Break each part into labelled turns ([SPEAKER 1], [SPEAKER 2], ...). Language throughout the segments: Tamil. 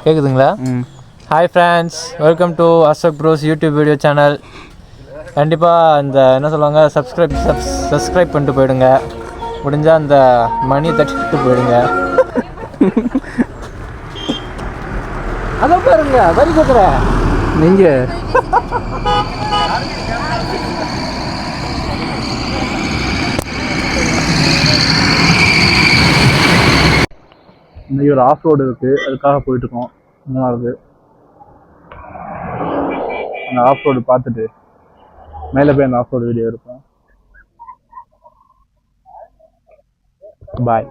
[SPEAKER 1] கேக்குதுங்களா? Hi friends, welcome to Ashok bros YouTube video channel. கண்டிப்பாக அந்த என்ன சொல்லுவாங்க, சப்ஸ்கிரைப் பண்ணிட்டு போயிடுங்க. முடிஞ்சால் அந்த மணி தட்டிட்டு போயிடுங்க. அதான் பாருங்க வரி கேட்குறேன் நீங்கள்.
[SPEAKER 2] இன்றைக்கி ஒரு ஆஃப் ரோடு இருக்குது, அதுக்காக போயிட்டுருக்கோம். மூணாவது அந்த ஆஃப் ரோடு பார்த்துட்டு மேலே போய் அந்த ஆஃப் ரோடு வீடியோ இருக்கும். பாய்.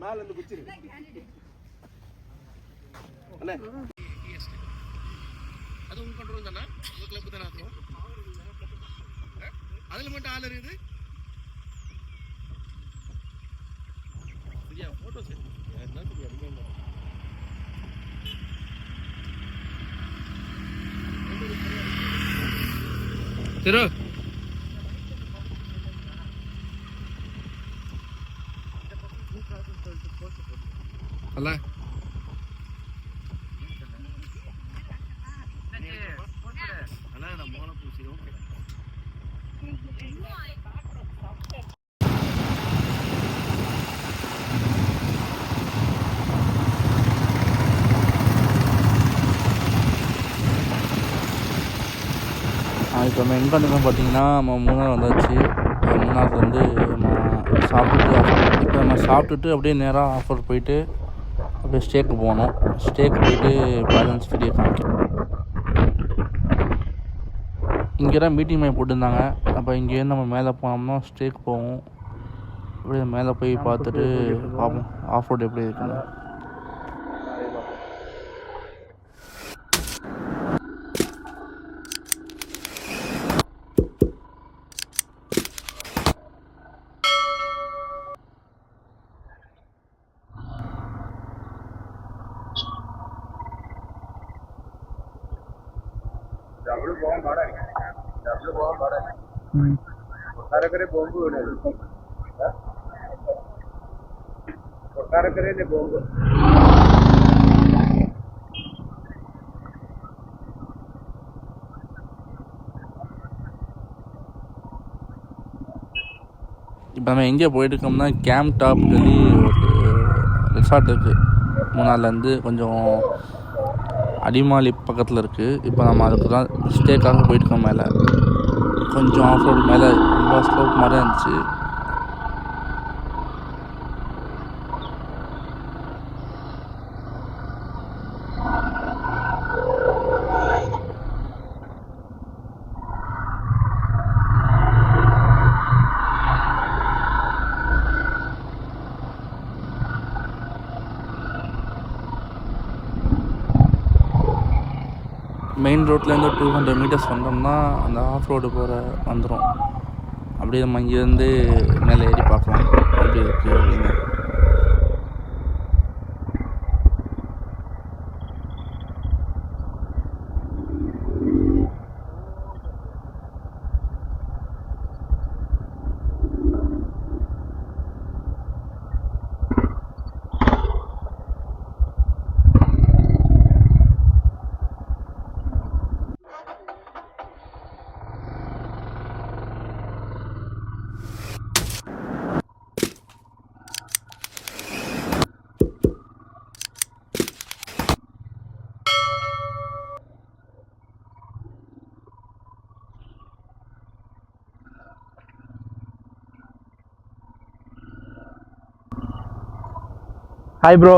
[SPEAKER 2] மேல இருந்து குச்சிரு அண்ணே. அது உங்க கண்ட்ரோல் தானே? உங்க கிளப் தானே? அது அதுல மட்டும் ஆள் இருக்குது. சரியா போட்டோ செட் என்ன சரியா இருக்கு. சரி அல்ல இப்போ நம்ம எங்கே வந்துருக்கோம் பார்த்தீங்கன்னா, நம்ம மூணார் வந்தாச்சு. மூணார் வந்து நம்ம சாப்பிட்டுட்டு அப்படியே நேராக ஆஃபர் போயிட்டு அப்படியே ஸ்டேக்கு போகணும். ஸ்டேக்கு போயிட்டு பேலன்ஸ் வீடியோ காமிக்கணும். இங்கே தான் மீட்டிங் மையம் போட்டிருந்தாங்க. அப்போ இங்கேருந்து நம்ம மேலே போனோம்னா ஸ்டேக்கு போவோம். அப்படியே மேலே போய் பார்த்துட்டு பார்ப்போம் ஆஃப் ரோடு எப்படி இருக்குன்னு.
[SPEAKER 3] കൊട്ടാരക്കര ബോംബ് വീണത്. കൊട്ടാരക്കരയിലെ ബോംബ്
[SPEAKER 2] இப்போ நம்ம எங்கே போயிட்டுருக்கோம்னா கேம்ப் டாப் சொல்லி ஒரு ரிசார்ட் இருக்குது. மூணார்லேருந்து கொஞ்சம் அடிமாலி பக்கத்தில் இருக்குது. இப்போ நம்ம அதுக்கு தான் ஸ்டேக்காக போயிட்டுருக்கோம். மேலே கொஞ்சம் ஆஃப் ரோடு மேலே ரொம்ப ஸ்லோப் மாதிரி இருந்துச்சு. மெயின் ரோட்லேருந்து 200 மீட்டர்ஸ் வந்தோம்னா அந்த ஆஃப் ரோடு போகிற வந்துடும். அப்படியே நம்ம இங்கேருந்து மேலே ஏறி பார்க்கலாம் எப்படி இருக்குது அப்படின்னு. ஹாய் ப்ரோ,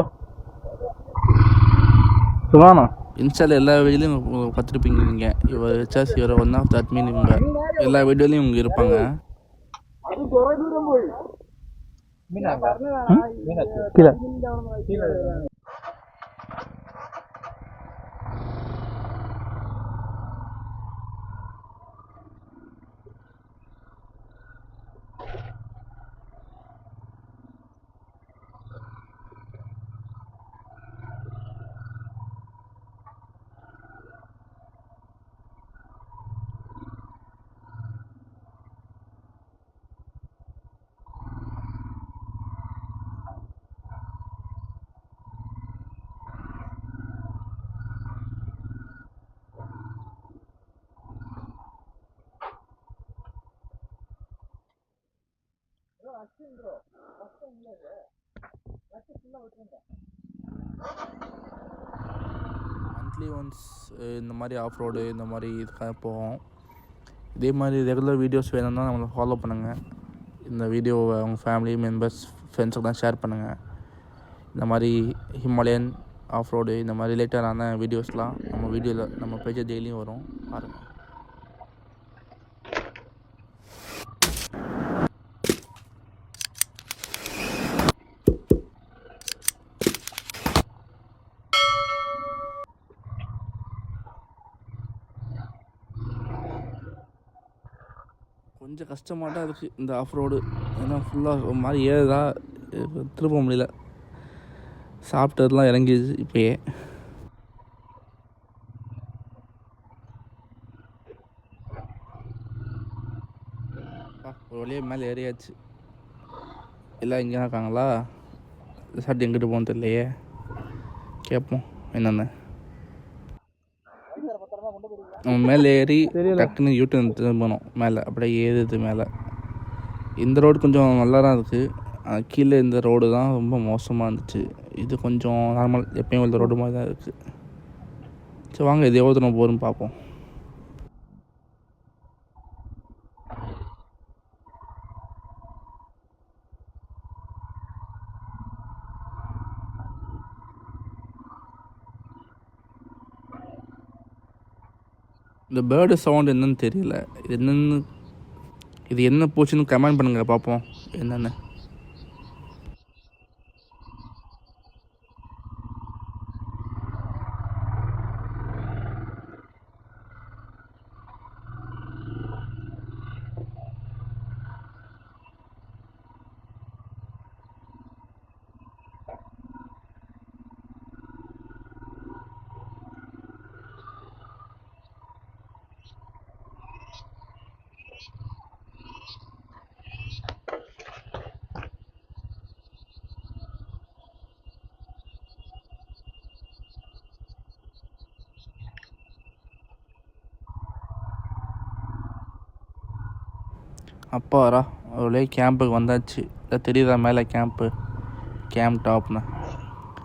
[SPEAKER 2] சுகானா. இன்ஸ்டாவில் எல்லா வீடியோலையும் பார்த்துருப்பீங்க நீங்கள். இவர் ரிச்சாஸ் இவர் ஒன் ஆஃப் த அட்மின். இவங்க எல்லா வீடியோலையும் இவங்க இருப்பாங்க.
[SPEAKER 1] கீழே
[SPEAKER 2] மந்த்லி ஒன்ஸ் இந்த மாதிரி ஆஃப் ரோடு இந்த மாதிரி இதுக்காக போவோம். இதே மாதிரி ரெகுலர் வீடியோஸ் வேணும்னா நம்மளை ஃபாலோ பண்ணுங்கள். இந்த வீடியோவை அவங்க ஃபேமிலி மெம்பர்ஸ் ஃப்ரெண்ட்ஸுக்கெலாம் ஷேர் பண்ணுங்கள். இந்த மாதிரி ஹிமாலயன் ஆஃப் ரோடு இந்த மாதிரி ரிலேட்டடான வீடியோஸ்லாம் நம்ம பேஜ் டெய்லியும் வரும், பாருங்கள். கொஞ்சம் கஷ்டமாக தான் இருக்குது இந்த ஆஃப் ரோடு. ஏன்னா ஃபுல்லாக ஒரு மாதிரி ஏறுதா, திரும்ப முடியல. சாப்பிட்டதுலாம் இறங்கிடுச்சு இப்போயே. ஒரு வழியாக மேலே ஏறியாச்சு. எல்லாம் இங்கே இருக்காங்களா? ரிசார்ட் எங்கிட்டு போகணும் தெரியலையே, கேட்போம் என்னென்ன. நம்ம மேலே ஏறி டக்குன்னு யூட்டன் திரும்பணும் மேலே, அப்படியே ஏறுது மேலே. இந்த ரோடு கொஞ்சம் நல்லா தான் இருக்குது. கீழே இந்த ரோடு தான் ரொம்ப மோசமாக இருந்துச்சு. இது கொஞ்சம் நார்மல், எப்பயும் இந்த ரோடு மாதிரி தான் இருக்குது. சரி வாங்க, இது எவ்வளோ தூரம் போகிறோன்னு பார்ப்போம். இந்த பேர்டு சவுண்ட் என்னன்னு தெரியல, இது என்ன போச்சுன்னு கமெண்ட் பண்ணுங்கள் பார்ப்போம் என்னென்னு. அப்பா வரா அவளே கேம்புக்கு வந்தாச்சு. இல்லை தெரியுதா மேலே கேம்ப் டாப்னு.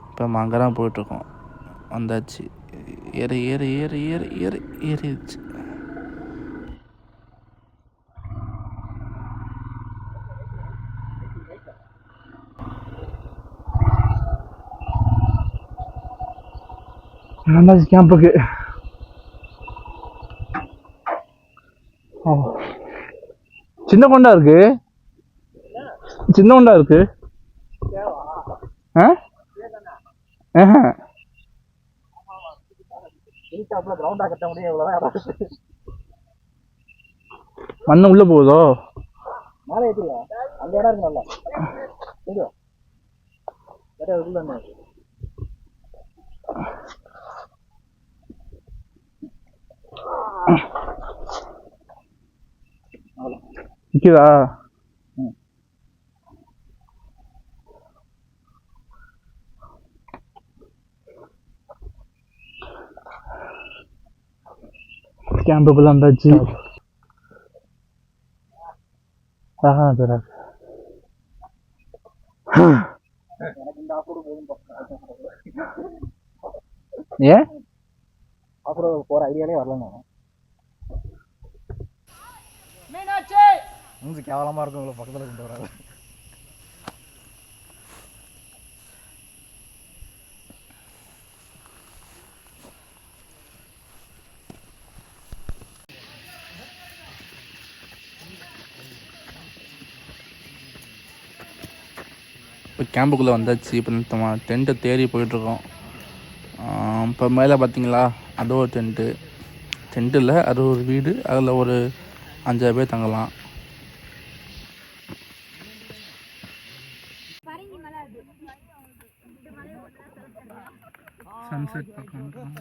[SPEAKER 2] இப்போ நம்ம அங்கே தான் போயிட்டுருக்கோம். வந்தாச்சு. ஏறிடுச்சு.
[SPEAKER 1] வந்தாச்சு கேம்புக்கு. சின்ன கொண்டா இருக்கு. மண்ணு உள்ள போகுதோ? அந்த இடம் இருக்கு நல்லா. நிக்குதா? கேம்புக்குள்ள வந்தாச்சு. ஏன் அப்புறம் போற ஐடியாலே வரல. மூஞ்சி கேவலமா இருக்கும், உங்களை பக்கத்துல கொண்டு வராது.
[SPEAKER 2] இப்போ கேம்புக்குள்ளே வந்தாச்சு. இப்போ நம்ம டென்ட்டை தேடி போயிட்டுருக்கோம். இப்போ மேலே பார்த்தீங்களா, அது ஒரு டென்ட்டு இல்லை, அது ஒரு வீடு. அதில் ஒரு 5 பேர் தங்கலாம். சன்செட் பார்க்கலாம்.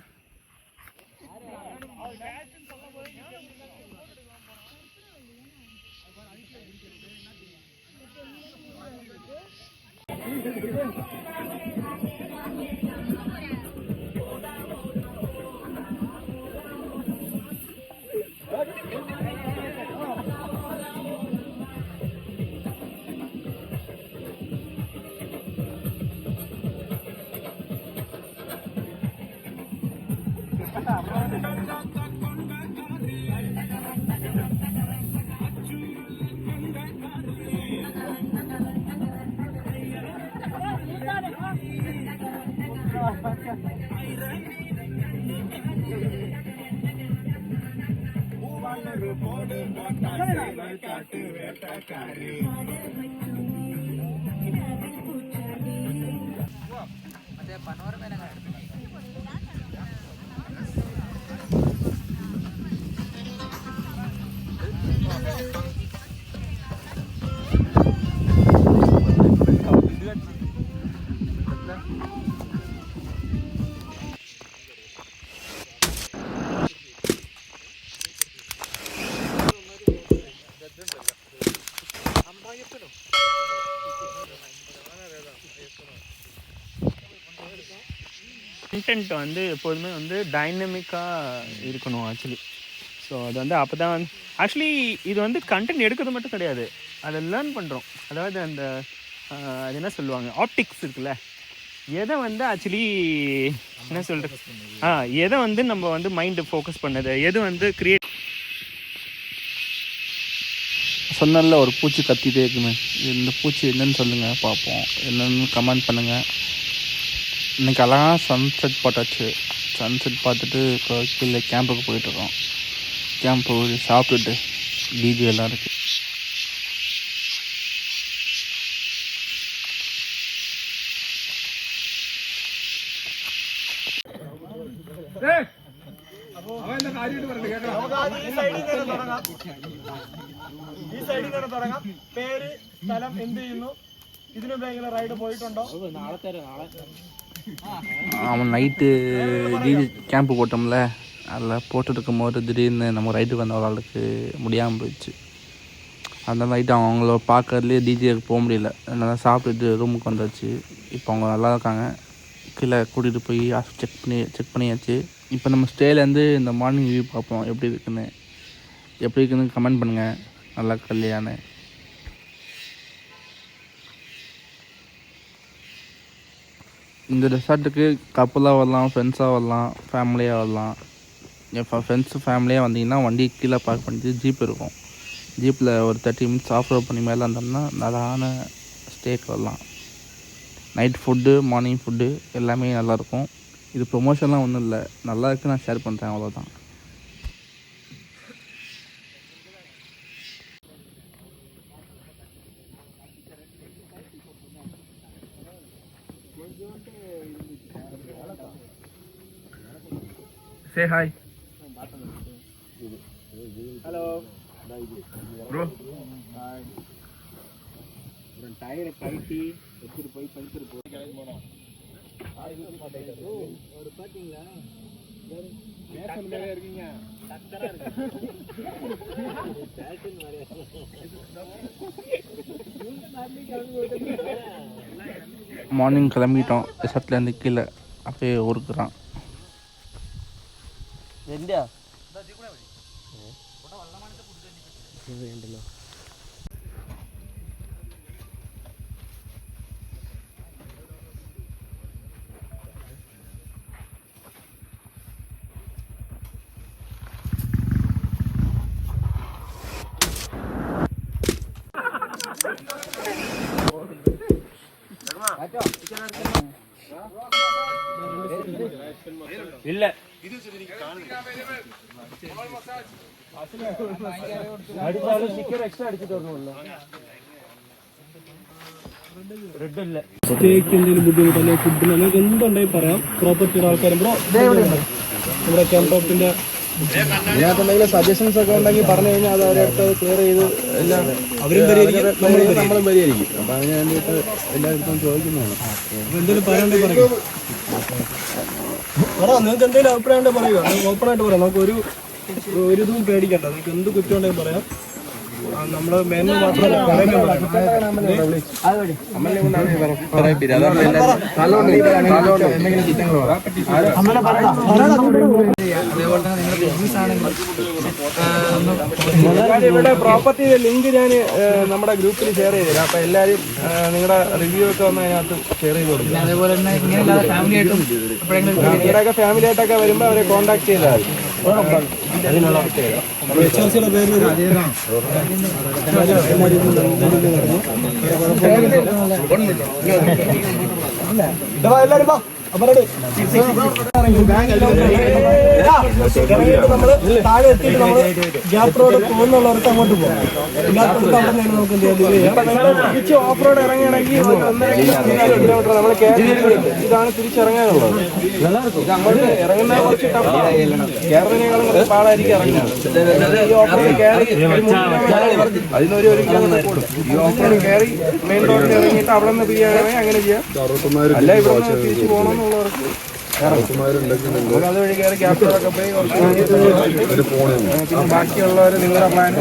[SPEAKER 4] கண்டென்ட் வந்து எப்போதுமே வந்து டைனமிக்காக இருக்கணும் ஆக்சுவலி. ஸோ அது வந்து அப்போ தான் வந்து ஆக்சுவலி இது வந்து கண்டென்ட் எடுக்கிறது மட்டும் கிடையாது, அதை லேர்ன் பண்ணுறோம். அதாவது அந்த அது என்ன சொல்லுவாங்க, ஆப்டிக்ஸ் இருக்குல்ல, எதை வந்து ஆக்சுவலி என்ன சொல்கிறது, எதை வந்து நம்ம வந்து மைண்டு ஃபோக்கஸ் பண்ணது, எது வந்து கிரியேட்.
[SPEAKER 2] சொன்னல ஒரு பூச்சி கத்திட்டே இருக்குமே, இந்த பூச்சி என்னன்னு சொல்லுங்கள் பார்ப்போம், என்னென்னு கமெண்ட் பண்ணுங்கள். இன்றைக்கி அழகாக சன்செட் பார்த்தாச்சு. சன்செட் பார்த்துட்டு இப்போ கீழே கேம்புக்கு போயிட்டுருக்கோம். கேம்ப் போய் சாப்பிட்டுட்டு டிஜே எல்லாம் இருக்குது.
[SPEAKER 5] ഈ സൈഡിൽ തന്നെ തുടങ്ങാം. പേര്, സ്ഥലം, എന്ത് ചെയ്യുന്നു, ഇതിനു ബാങ്കിലെ റൈഡ് പോയിട്ടുണ്ടോ?
[SPEAKER 2] அவன் நைட்டு டிஜே கேம்ப்பு போட்டோம்ல, அதில் போட்டுருக்கும் போது திடீர்னு நம்ம ரைட்டுக்கு வந்த ஆளுக்கு முடியாமல் போயிடுச்சு. அந்த நைட்டு அவங்கள பார்க்கறதுலேயே டிஜேக்கு போக முடியல. நல்லா சாப்பிட்டுட்டு ரூமுக்கு வந்தாச்சு. இப்போ அவங்க நல்லா இருக்காங்க. கீழே கூட்டிகிட்டு போய் செக் பண்ணியாச்சு. இப்போ நம்ம ஸ்டேலேருந்து இந்த மார்னிங் வியூ பார்ப்போம் எப்படி இருக்குன்னு கமெண்ட் பண்ணுங்கள். நல்லா கல்யாணு. இந்த ரெசார்ட்டுக்கு கப்பலாக வரலாம், ஃப்ரெண்ட்ஸாக வரலாம், ஃபேமிலியாக வரலாம். இப்போ ஃபேமிலியாக வந்தீங்கன்னா வண்டி கீழே பார்க் பண்ணிட்டு ஜீப் இருக்கும். ஜீப்பில் ஒரு 30 மினிட்ஸ் ஆஃப் ரோட் பண்ணி மேலே வந்தோம்னா நல்லான ஸ்டேக்கு வரலாம். நைட் ஃபுட்டு, மார்னிங் ஃபுட்டு எல்லாமே நல்லாயிருக்கும். இது ப்ரொமோஷன்லாம் ஒன்றும் இல்லை, நல்லா இருக்குது, நான் ஷேர் பண்ணுறேன், அவ்வளோதான். Say hi.
[SPEAKER 5] Hello.
[SPEAKER 2] Bro.
[SPEAKER 5] Hi. ஒரு டயரை கழட்டி எடுத்துட்டு போய் பழுத்துட்டு போய் கிளம்பி போனோம். ஒரு பாத்தீங்களா பேஷன் மாதிரியே இருக்கீங்க. சக்கரா இருக்கு. பேஷன் மாதிரியே.
[SPEAKER 2] மார்னிங் கிளம்பிட்டோம். ரிசார்ட்லேருந்து கீழே அப்படியே ஊருக்குறான்.
[SPEAKER 1] ரெண்டியா இல்ல அடிச்சாலும் சிக்கர் எக்ஸ்ட்ரா அடிச்சுட்டு வரணும்ல.
[SPEAKER 5] സ്റ്റേക്ക് എന്തെങ്കിലും ബുദ്ധിമുട്ട് അല്ലെങ്കിൽ ഫുഡിന് നിങ്ങൾക്ക് എന്തുണ്ടെങ്കിൽ പറയാം. പ്രോപ്പർട്ടിയുടെ ആൾക്കാരും ബ്രോ നമ്മുടെ ക്യാമ്പ് ടോപ്പിന്റെ ഇതിനകത്ത് എന്തെങ്കിലും സജഷൻസ് ഒക്കെ ഉണ്ടെങ്കിൽ പറഞ്ഞു കഴിഞ്ഞാൽ അത് അവരെടുത്ത് ക്ലിയർ ചെയ്ത് എല്ലാം അവരും പരിഹരിക്കും നമ്മളും പരിഹരിക്കും. അപ്പം അതിന് വേണ്ടിയിട്ട് എല്ലാവരും ചോദിക്കുന്നതാണ്. അപ്പം എന്തെങ്കിലും പറയാണ്ടെങ്കിൽ പറയും. നിങ്ങൾക്ക് എന്തെങ്കിലും അഭിപ്രായം ഉണ്ടെങ്കിൽ പറയുക. നിങ്ങൾക്ക് ഓപ്പണായിട്ട് പറയാം. നമുക്ക് ഒരു ഇതും പേടിക്കണ്ട. നിങ്ങൾക്ക് എന്ത് കുറ്റം ഉണ്ടെങ്കിൽ പറയാം. നമ്മള് മെനു മാത്രമല്ല ഇവിടെ പ്രോപ്പർട്ടിയുടെ ലിങ്ക് ഞാൻ നമ്മുടെ ഗ്രൂപ്പിൽ ഷെയർ ചെയ്തുതരാം. അപ്പൊ എല്ലാവരും നിങ്ങളുടെ റിവ്യൂ ഒക്കെ ഒന്ന് അതിനകത്ത് ഷെയർ ചെയ്ത് കൊടുക്കും. നിങ്ങളുടെയൊക്കെ ഫാമിലി ആയിട്ടൊക്കെ വരുമ്പോൾ അവരെ കോൺടാക്ട് ചെയ്താൽ അതിനുള്ള എല്ലാവരും നമ്മള് താഴെ എത്തിയിട്ട് നമ്മള് ഗ്യാപ്പ് റോഡ് പോകുന്നുള്ളവർക്ക് അങ്ങോട്ട് പോകാം. ഇല്ലാത്തവർക്ക് അവിടെ നിന്ന് നമുക്ക് എന്ത് ചെയ്യാം. തിരിച്ച് ഓഫ് റോഡ് ഇറങ്ങുകയാണെങ്കിൽ 1.5 കിലോമീറ്റർ നമ്മൾ ഇതാണ് തിരിച്ചിറങ്ങാനുള്ളത്. ഇത് അങ്ങോട്ട് ഇറങ്ങുന്ന കുറച്ച് ടഫാണ്. കയറുന്നതിനേക്കാളും കുറച്ച് പാടായിരിക്കും ഇറങ്ങുന്നത്. ഈ ഓഫ് റോഡ് കയറി അതിനൊരു 1 കിലോമീറ്റർ കൂടും. ഈ ഓഫ് റോഡ് കയറി മെയിൻ റോഡിൽ ഇറങ്ങിയിട്ട് അവിടെ നിന്ന് പിരിയാണെങ്കിൽ അങ്ങനെ ചെയ്യാം. അല്ല ഇവിടെ നിന്ന് തിരിച്ച് പോകണം എന്നുള്ളവർക്ക് അതുവഴി കയറി ക്യാപ്റ്ററൊക്കെ പോയി പിന്നെ ബാക്കിയുള്ളവർ നിങ്ങളുടെ പ്ലാൻ